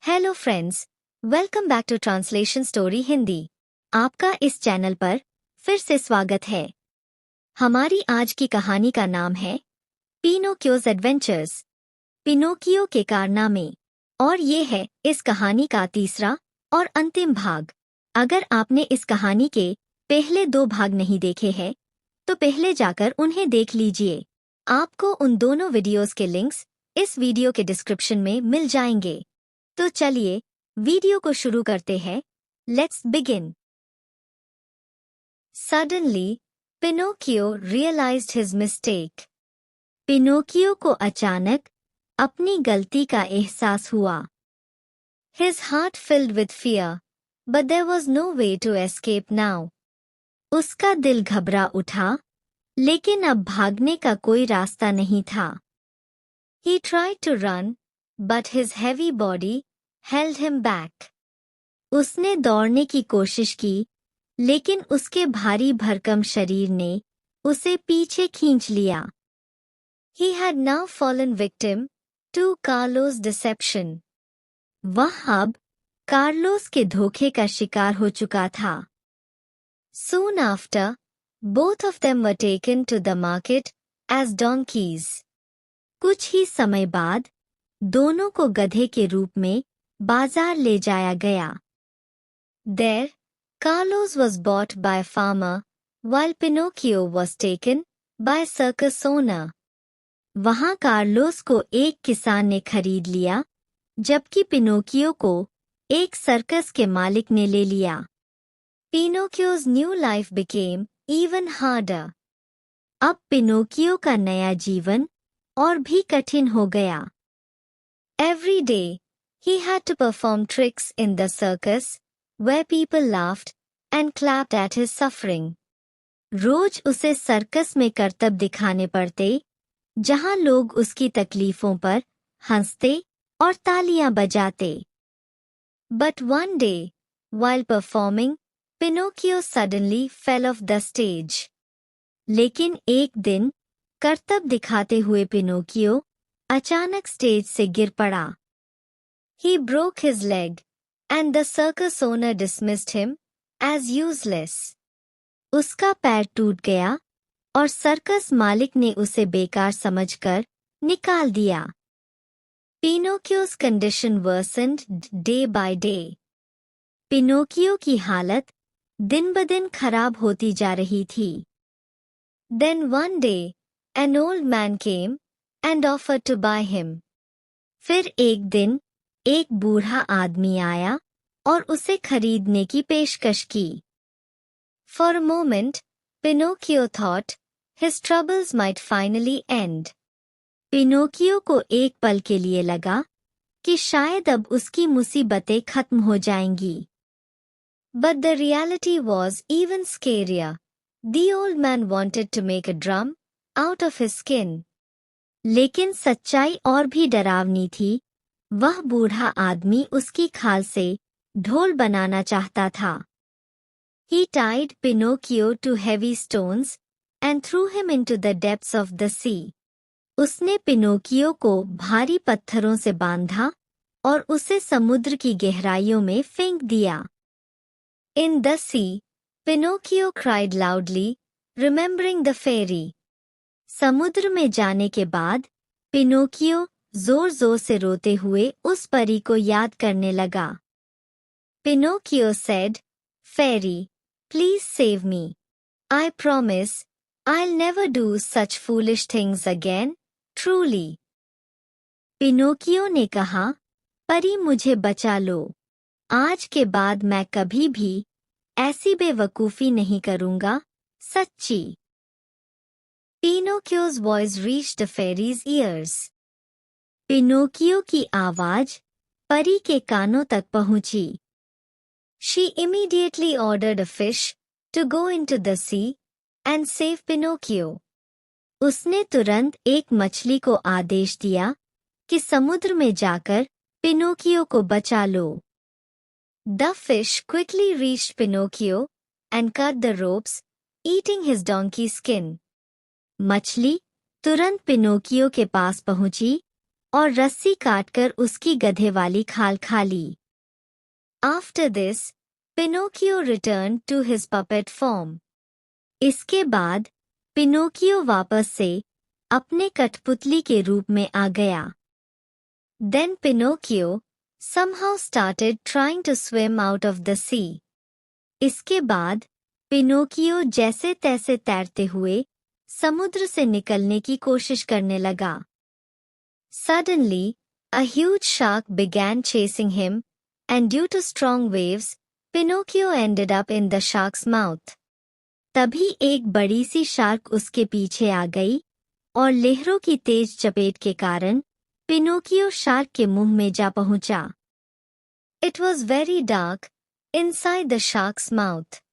Hello friends, welcome back to translation story Hindi. आपका इस channel पर फिर से स्वागत है। हमारी आज की कहानी का नाम है पिनोकियोज एडवेंचर्स, पिनोकियो के कारनामे, और ये है इस कहानी का तीसरा और अंतिम भाग। अगर आपने इस कहानी के पहले 2 भाग नहीं देखे हैं तो पहले जाकर उन्हें देख लीजिए। आपको उन दोनों वीडियोस के लिंक्स इस वीडियो के डिस्क्रिप्शन में मिल जाएंगे। तो चलिए वीडियो को शुरू करते हैं। Let's begin. Suddenly Pinocchio realised his mistake. Pinocchio को अचानक अपनी गलती का एहसास हुआ। His heart filled with fear, but there was no way to escape now. उसका दिल घबरा उठा, लेकिन अब भागने का कोई रास्ता नहीं था। He tried to run, but his heavy body held him back. उसने दौड़ने की कोशिश की, लेकिन उसके भारी भरकम शरीर ने उसे पीछे खींच लिया। He had now fallen victim to Carlos' deception. वह अब कार्लोस के धोखे का शिकार हो चुका था। Soon after, both of them were taken to the market as donkeys. कुछ ही समय बाद दोनों को गधे के रूप में बाजार ले जाया गया। There, Carlos was bought by a farmer, while Pinocchio was taken by a circus owner. वहाँ कार्लोस को एक किसान ने खरीद लिया, जबकि पिनोकियो को एक सर्कस के मालिक ने ले लिया। Pinocchio's new life became even harder. अब पिनोकियो का नया जीवन और भी कठिन हो गया। Every day, he had to perform tricks in the circus, where people laughed and clapped at his suffering. रोज उसे सर्कस में करतब दिखाने पड़ते, जहां लोग उसकी तकलीफों पर हंसते और तालियां बजाते। But one day, while performing, Pinocchio suddenly fell off the stage. लेकिन एक दिन करतब दिखाते हुए पिनोकियो अचानक स्टेज से गिर पड़ा। He broke his leg, and the circus owner dismissed him as useless. उसका पैर टूट गया और सर्कस मालिक ने उसे बेकार समझकर निकाल दिया। Pinocchio's condition worsened day by day. Pinocchio की हालत दिन ब दिन खराब होती जा रही थी। Then one day, an old man came and offered to buy him. फिर एक दिन एक बूढ़ा आदमी आया और उसे खरीदने की पेशकश की। For a moment, Pinocchio thought his troubles might finally end. Pinocchio को एक पल के लिए लगा कि शायद अब उसकी मुसीबतें खत्म हो जाएंगी। But the reality was even scarier. The old man wanted to make a drum out of his skin. लेकिन सच्चाई और भी डरावनी थी। वह बूढ़ा आदमी उसकी खाल से ढोल बनाना चाहता था। He tied Pinocchio to heavy stones and threw him into the depths of the sea. उसने पिनोकियो को भारी पत्थरों से बांधा और उसे समुद्र की गहराइयों में फेंक दिया। In the sea, Pinocchio cried loudly, remembering the fairy. समुद्र में जाने के बाद पिनोकियो जोर जोर से रोते हुए उस परी को याद करने लगा। Pinocchio said, Fairy, please save me. I promise, I'll never do such foolish things again, truly. Pinocchio ने कहा, परी मुझे बचा लो। आज के बाद मैं कभी भी ऐसी बेवकूफ़ी नहीं करूँगा, सच्ची। Pinocchio's voice reached the fairy's ears. Pinocchio की आवाज परी के कानों तक पहुंची। She immediately ordered a fish to go into the sea and save Pinocchio. उसने तुरंत एक मछली को आदेश दिया कि समुद्र में जाकर पिनोकियो को बचा लो। The fish quickly reached Pinocchio and cut the ropes, eating his donkey skin. मछली तुरंत पिनोकियो के पास पहुंची और रस्सी काटकर उसकी गधे वाली खाल खा ली। After this, Pinocchio returned to his puppet form. इसके बाद पिनोकियो वापस से अपने कठपुतली के रूप में आ गया। Then Pinocchio somehow started trying to swim out of the sea. इसके बाद पिनोकियो जैसे तैसे तैरते हुए समुद्र से निकलने की कोशिश करने लगा। Suddenly, a huge shark began chasing him, and due to strong waves, Pinocchio ended up in the shark's mouth. तभी एक बड़ी सी शार्क उसके पीछे आ गई और लहरों की तेज चपेट के कारण पिनोकियो शार्क के मुंह में जा पहुंचा। It was very dark inside the shark's mouth.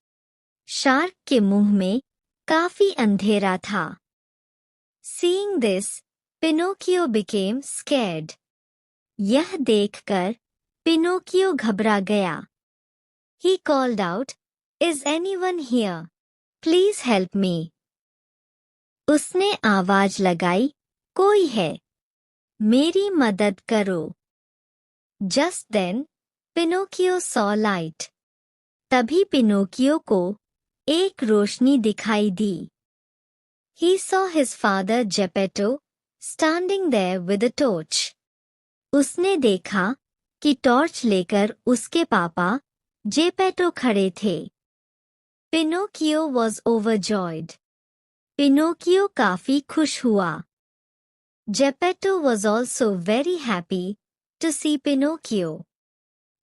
Shark के मुंह में काफी अंधेरा था। Seeing this, Pinocchio became scared. यह देखकर पिनोकियो घबरा गया। He called out, "Is anyone here? Please help me." उसने आवाज लगाई, कोई है, मेरी मदद करो। Just then, Pinocchio saw light. तभी पिनोकियो को एक रोशनी दिखाई दी। He saw his father Geppetto standing there with a torch. उसने देखा कि टॉर्च लेकर उसके पापा जेपेटो खड़े थे। Pinocchio was overjoyed. पिनोकियो काफी खुश हुआ। Geppetto was also very happy to see Pinocchio.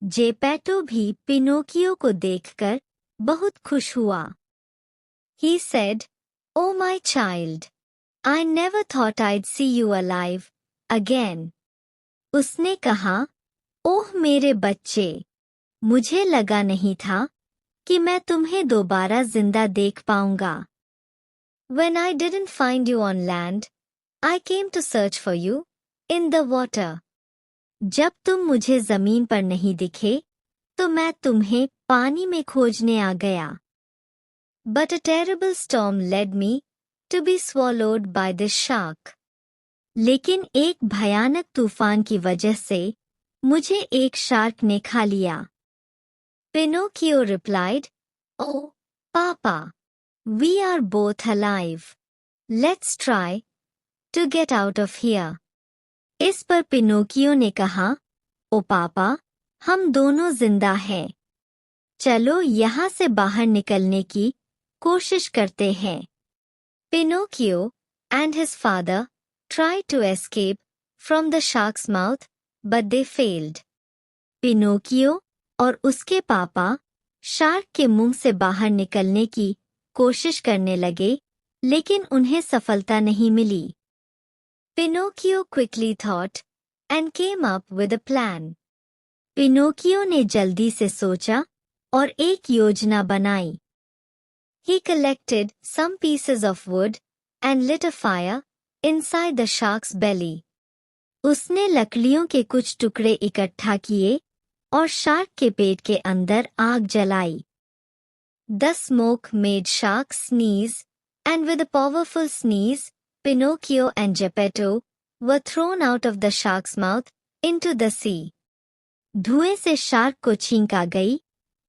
Geppetto भी पिनोकियो को देखकर बहुत खुश हुआ। He said, "Oh my child, I never thought I'd see you alive again." उसने कहा, ओह मेरे बच्चे, मुझे लगा नहीं था कि मैं तुम्हें दोबारा जिंदा देख पाऊंगा। When I didn't find you on land, I came to search for you in the water. जब तुम मुझे जमीन पर नहीं दिखे, तो मैं तुम्हें पानी में खोजने आ गया। But a terrible storm led me to be swallowed by this shark. लेकिन एक भयानक तूफान की वजह से मुझे एक शार्क ने खा लिया। Pinocchio replied, "Oh, Papa, we are both alive. Let's try to get out of here." इस पर पिनोकियो ने कहा, ओ पापा, हम दोनों जिंदा हैं। चलो यहाँ से बाहर निकलने की कोशिश करते हैं। Pinocchio and his father tried to escape from the shark's mouth, but they failed. Pinocchio और उसके पापा शार्क के मुंह से बाहर निकलने की कोशिश करने लगे, लेकिन उन्हें सफलता नहीं मिली। Pinocchio quickly thought and came up with a plan. Pinocchio ने जल्दी से सोचा और एक योजना बनाई। He collected some pieces of wood and lit a fire inside the shark's belly. उसने लकड़ियों के कुछ टुकड़े इकट्ठा किए और शार्क के पेट के अंदर आग जलाई। The smoke made shark sneeze, and with a powerful sneeze, Pinocchio and Geppetto were thrown out of the shark's mouth into the sea. धुएं से शार्क को छींक आ गई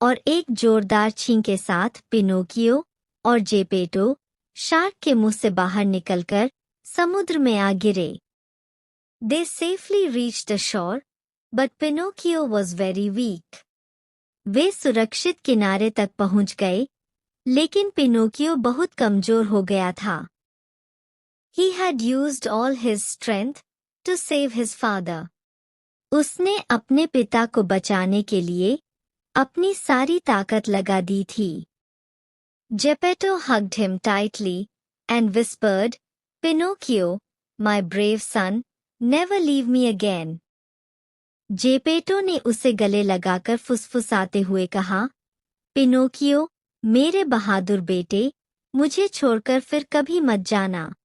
और एक जोरदार छींक के साथ पिनोकियो और जेपेटो शार्क के मुंह से बाहर निकलकर समुद्र में आ गिरे। They safely reached the shore, but Pinocchio was very weak. वे सुरक्षित किनारे तक पहुंच गए, लेकिन पिनोकियो बहुत कमजोर हो गया था। He had used all his strength to save his father. उसने अपने पिता को बचाने के लिए अपनी सारी ताकत लगा दी थी। Geppetto hugged him tightly and whispered, "Pinocchio, my brave son, never leave me again." Geppetto ने उसे गले लगाकर फुसफुसाते हुए कहा, पिनोकियो, मेरे बहादुर बेटे, मुझे छोड़कर फिर कभी मत जाना।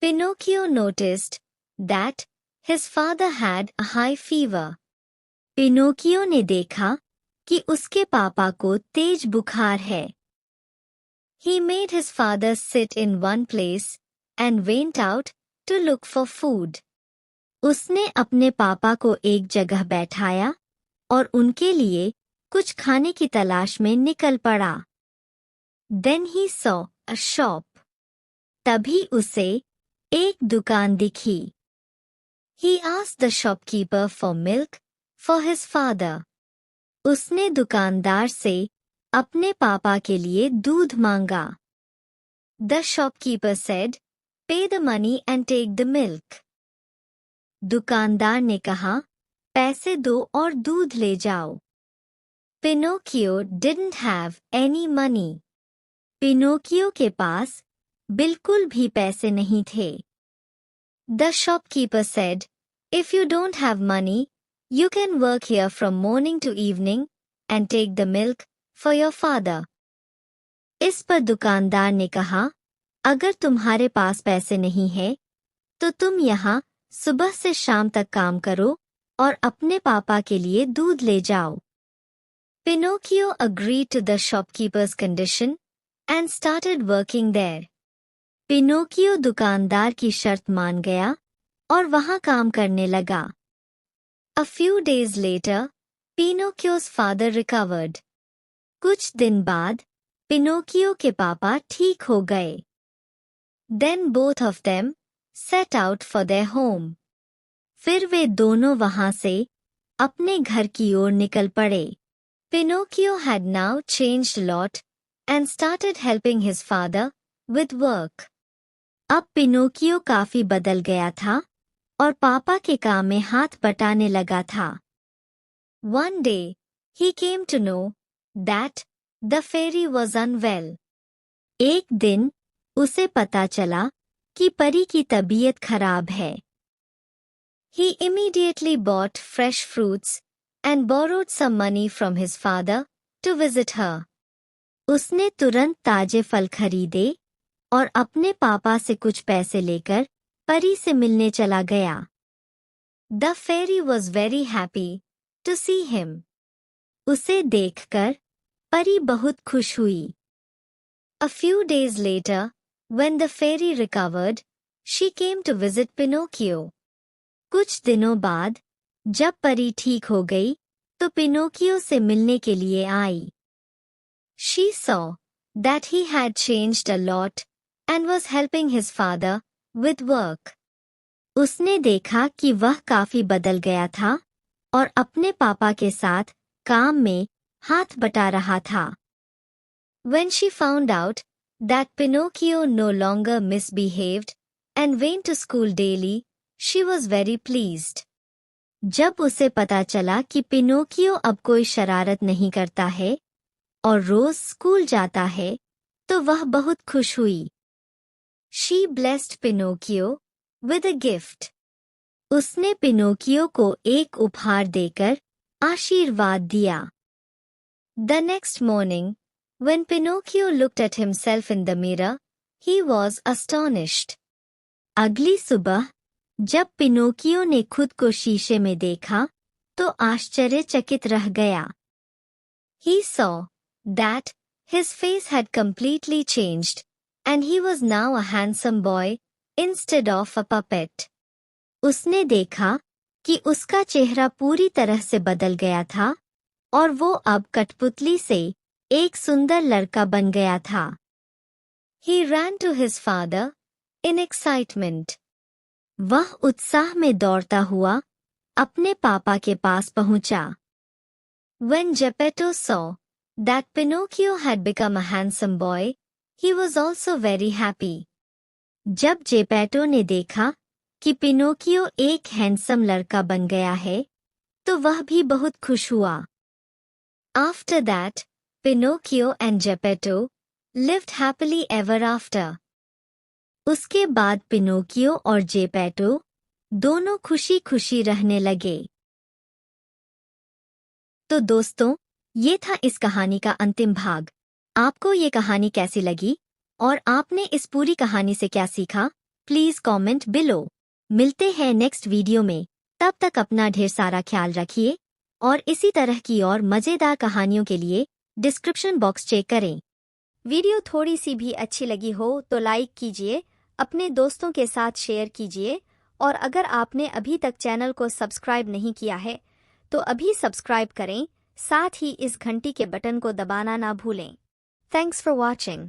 Pinocchio noticed that his father had a high fever. Pinocchio ने देखा कि उसके पापा को तेज बुखार है। He made his father sit in one place and went out to look for food. उसने अपने पापा को एक जगह बैठाया और उनके लिए कुछ खाने की तलाश में निकल पड़ा। Then he saw a shop. तभी उसे एक दुकान दिखी। He asked the shopkeeper for milk for his father. उसने दुकानदार से अपने पापा के लिए दूध मांगा। The shopkeeper said, "Pay the money and take the milk." दुकानदार ने कहा, पैसे दो और दूध ले जाओ। Pinocchio didn't have any money. Pinocchio के पास बिल्कुल भी पैसे नहीं थे। The shopkeeper said, "If you don't have money, you can work here from morning to evening and take the milk for your father." इस पर दुकानदार ने कहा, अगर तुम्हारे पास पैसे नहीं है, तो तुम यहाँ सुबह से शाम तक काम करो और अपने पापा के लिए दूध ले जाओ। Pinocchio agreed to the shopkeeper's condition and started working there. Pinocchio दुकानदार की शर्त मान गया और वहाँ काम करने लगा। A few days later, Pinocchio's father recovered. कुछ दिन बाद पिनोकियो के पापा ठीक हो गए। Then both of them set out for their home. फिर वे दोनों वहाँ से अपने घर की ओर निकल पड़े। Pinocchio had now changed a lot and started helping his father with work. अब पिनोकियो काफी बदल गया था और पापा के काम में हाथ बटाने लगा था। One day, he came to know that the fairy was unwell. एक दिन उसे पता चला कि परी की तबीयत खराब है। He immediately bought fresh fruits and borrowed some money from his father to visit her. उसने तुरंत ताजे फल खरीदे और अपने पापा से कुछ पैसे लेकर परी से मिलने चला गया। The fairy was very happy to see him. उसे देखकर परी बहुत खुश हुई। A few days later, when the fairy recovered, she came to visit Pinocchio. कुछ दिनों बाद, जब परी ठीक हो गई, तो पिनोकियो से मिलने के लिए आई। She saw that he had changed a lot and was helping his father with work. उसने देखा कि वह काफी बदल गया था और अपने पापा के साथ काम में हाथ बटा रहा था। When she found out that Pinocchio no longer misbehaved and went to school daily, she was very pleased. जब उसे पता चला कि पिनोकियो अब कोई शरारत नहीं करता है और रोज स्कूल जाता है, तो वह बहुत खुश हुई। She blessed Pinocchio with a gift. उसने पिनोकियो को एक उपहार देकर आशीर्वाद दिया। The next morning, when Pinocchio looked at himself in the mirror, he was astonished. अगली सुबह, जब पिनोकियो ने खुद को शीशे में देखा, तो आश्चर्यचकित रह गया। He saw that his face had completely changed, and he was now a handsome boy instead of a puppet. उसने देखा कि उसका चेहरा पूरी तरह से बदल गया था और वो अब कठपुतली से एक सुंदर लड़का बन गया था। He ran to his father in excitement. वह उत्साह में दौड़ता हुआ अपने पापा के पास पहुंचा। When Geppetto saw that Pinocchio had become a handsome boy, he was also very happy. जब जेपेटो ने देखा कि पिनोकियो एक हैंडसम लड़का बन गया है, तो वह भी बहुत खुश हुआ। After that, Pinocchio and Geppetto lived happily ever after. उसके बाद पिनोकियो और जेपेटो दोनों खुशी-खुशी रहने लगे। तो दोस्तों, ये था इस कहानी का अंतिम भाग। आपको ये कहानी कैसी लगी और आपने इस पूरी कहानी से क्या सीखा? Please comment below. मिलते हैं नेक्स्ट वीडियो में। तब तक अपना ढेर सारा ख्याल रखिए और इसी तरह की और मज़ेदार कहानियों के लिए डिस्क्रिप्शन बॉक्स चेक करें। वीडियो थोड़ी सी भी अच्छी लगी हो तो लाइक कीजिए, अपने दोस्तों के साथ शेयर कीजिए और अगर आपने अभी तक चैनल को सब्सक्राइब नहीं किया है तो अभी सब्सक्राइब करें, साथ ही इस घंटी के बटन को दबाना ना भूलें। Thanks for watching.